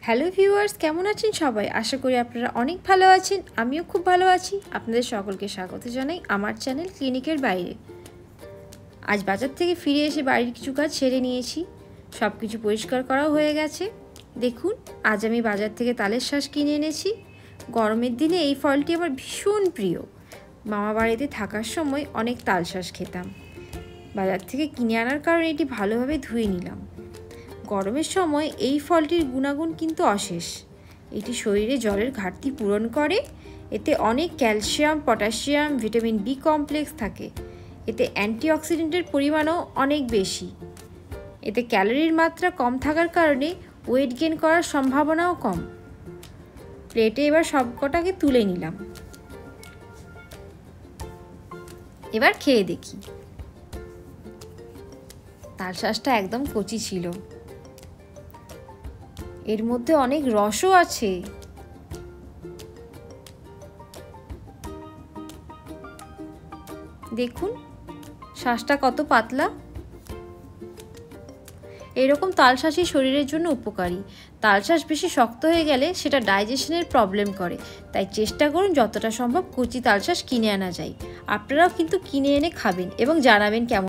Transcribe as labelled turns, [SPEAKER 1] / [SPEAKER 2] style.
[SPEAKER 1] Hello viewers, কেমন আছেন সবাই? আশা করি আপনারা অনেক ভালো আছেন। আমিও খুব ভালো আছি। আপনাদের সকলকে স্বাগত জানাই আমার চ্যানেল ক্লিনিকের বাইরে। আজ বাজার থেকে ফিরে এসে বাড়ির কিছু কাজ সেরে নিয়েছি। সব কিছু পরিষ্কার করাও হয়ে গেছে। দেখুন, আজ আমি বাজার থেকে তালের শাঁস কিনে এনেছি। গরমের দিনে এই ফলটি আমার ভীষণ প্রিয়। মামা বাড়িতে থাকার সময় অনেক তাল শাঁস খেতাম। বাজার থেকে কিনে আনার কারণে এটি ভালোভাবে ধুয়ে নিলাম। গরমের সময় এই ফলটির গুণাগুণ কিন্তু অশেষ। এটি শরীরে জলের ঘাটতি পূরণ করে। এতে অনেক calcium, potassium, vitamin B complex থাকে। এতে অ্যান্টিঅক্সিডেন্টের পরিমাণও অনেক বেশি। এতে ক্যালোরির মাত্রা কম থাকার কারণে ওয়েট গেইন করার সম্ভাবনাও কম। প্লেটে এবার সবকটাকে তুলে নিলাম। এবার খেয়ে দেখি। তাল শাঁসটা একদম কচি ছিল। এর মধ্যে অনেক রসও আছে। দেখুন শাঁসটা কত পাতলা। এরকম তাল শাঁসই শরীরের জন্য উপকারী। তাল শাঁস বেশি শক্ত হয়ে গেলে সেটা ডাইজেশনের প্রবলেম করে। তাই চেষ্টা করুন যতটা সম্ভব কচি তাল শাঁস কিনে আনা যায়। আপনারাও কিন্তু কিনে এনে খাবেন এবং জানাবেন কেমন।